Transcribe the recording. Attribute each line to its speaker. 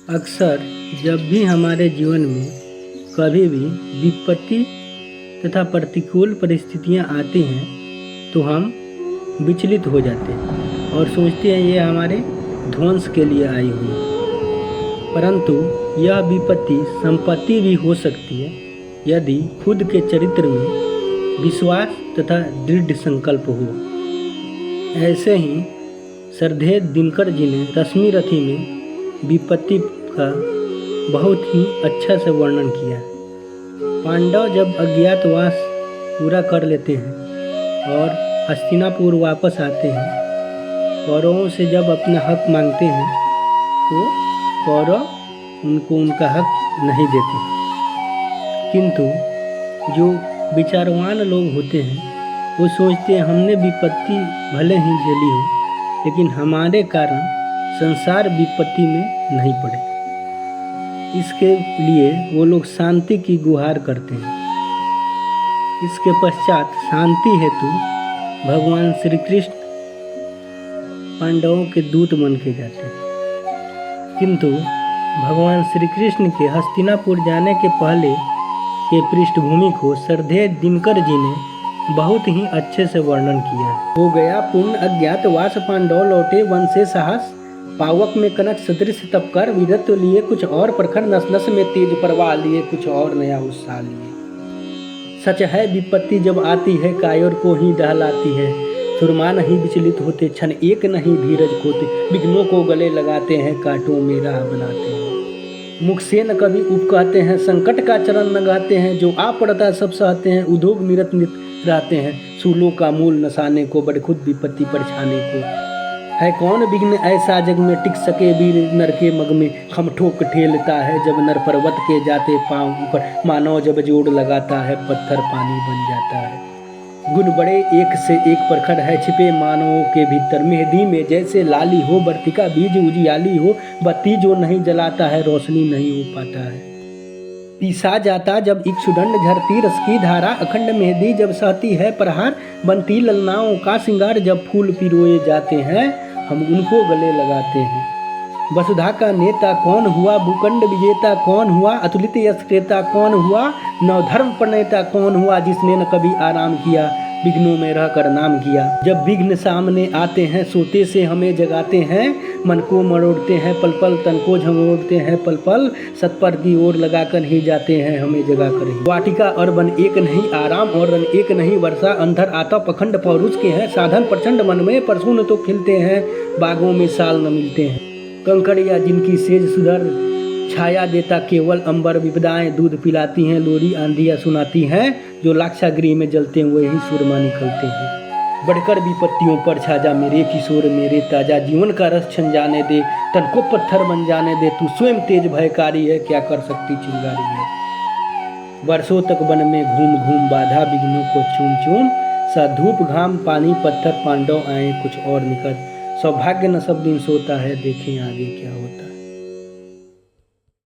Speaker 1: अक्सर जब भी हमारे जीवन में कभी भी विपत्ति तथा प्रतिकूल परिस्थितियां आती हैं तो हम विचलित हो जाते हैं और सोचते हैं ये हमारे ध्वंस के लिए आई हुई है। परंतु यह विपत्ति संपत्ति भी हो सकती है यदि खुद के चरित्र में विश्वास तथा दृढ़ संकल्प हो। ऐसे ही श्रद्धेय दिनकर जी ने रश्मिरथी में विपत्ति का बहुत ही अच्छा से वर्णन किया। पांडव जब अज्ञातवास पूरा कर लेते हैं और हस्तिनापुर वापस आते हैं, कौरवों से जब अपना हक मांगते हैं तो कौरव उनको उनका हक नहीं देते। किंतु जो विचारवान लोग होते हैं वो सोचते हैं हमने विपत्ति भले ही झेली हो लेकिन हमारे कारण संसार विपत्ति में नहीं पड़े। इसके लिए वो लोग शांति की गुहार करते हैं। इसके पश्चात शांति हेतु भगवान श्री कृष्ण पांडवों के दूत बन के जाते हैं। किंतु भगवान श्री कृष्ण के हस्तिनापुर जाने के पहले के पृष्ठभूमि को श्रद्धेय दिनकर जी ने बहुत ही अच्छे से वर्णन किया। हो गया पूर्ण अज्ञातवास, पांडव लौटे वन से साहस, पावक में कनक सदृश तप कर, वीरत्व लिए कुछ और प्रखर, नस नस में तेज प्रवाह लिए कुछ और नया उत्साह लिए। सच है विपत्ति जब आती है कायर को ही दहलाती है, सुरमा नहीं विचलित होते, क्षण एक नहीं धीरज खोते, विघ्नों को गले लगाते हैं, कांटों में राह बनाते हैं। मुख से न कभी उप कहते हैं, संकट का चरण न गाते हैं, जो आ पड़ता सब सहते हैं, उद्योग निरत नित रहते हैं, सूलों का मूल नसाने को, बड़ खुद विपत्ति पर छाने को। है कौन विघ्न ऐसा जग में टिक सके, वीर नर के मग में खम ठोक ठेलता है, जब नर पर्वत के जाते पांव ऊपर, मानव जब जोड़ लगाता है, पत्थर पानी बन जाता है। गुण बड़े एक से एक प्रखर है, छिपे मानवों के भीतर, मेहंदी में जैसे लाली हो, बर्तिका बीज उजियाली हो, बत्ती जो नहीं जलाता है, रोशनी नहीं हो पाता है। पीसा जाता जब इक्षुदंड, झरती रस की धारा, अखंड मेहंदी जब सहती है प्रहार, बनती ललनाओं का सिंगार, जब फूल पिरोए जाते हैं, हम उनको गले लगाते हैं। वसुधा का नेता कौन हुआ, भूखंड विजेता कौन हुआ, अतुलित यश क्रेता कौन हुआ, नवधर्म प्रणेता कौन हुआ, जिसने न कभी आराम किया, विघ्नों में रहकर नाम किया। जब विघ्न सामने आते हैं, सोते से हमें जगाते हैं, मन को मरोड़ते हैं पल पल, तन को झमोड़ते हैं पल पल, सत्पर की ओर लगाकर ही जाते हैं हमें जगा कर ही। वाटिका और वन एक नहीं, आराम और रन एक नहीं, वर्षा अंधर आता पखंड पौरुष के हैं, साधन प्रचंड मन में, परसुन तो खिलते हैं, बागों में साल न मिलते हैं। कंकड़िया जिनकी सेज सुधर, छाया देता केवल अंबर, विपदाएं दूध पिलाती हैं, लोरी आंधियां सुनाती हैं, जो लाक्षागृह में जलते हुए ही सुरमा निकलते हैं। बढ़कर विपत्तियों पर छा जा मेरे किशोर मेरे ताजा, जीवन का रस छन जाने दे, तन को पत्थर बन जाने दे, तू स्वयं तेज भयकारी है, क्या कर सकती चिंगारी है। वर्षों तक वन में घूम घूम बाधा विघ्नों को चूम चूम, सा धूप घाम पानी पत्थर, पांडव आए कुछ और निकट, सौभाग्य न सब दिन सोता है, देखें आगे क्या होता है।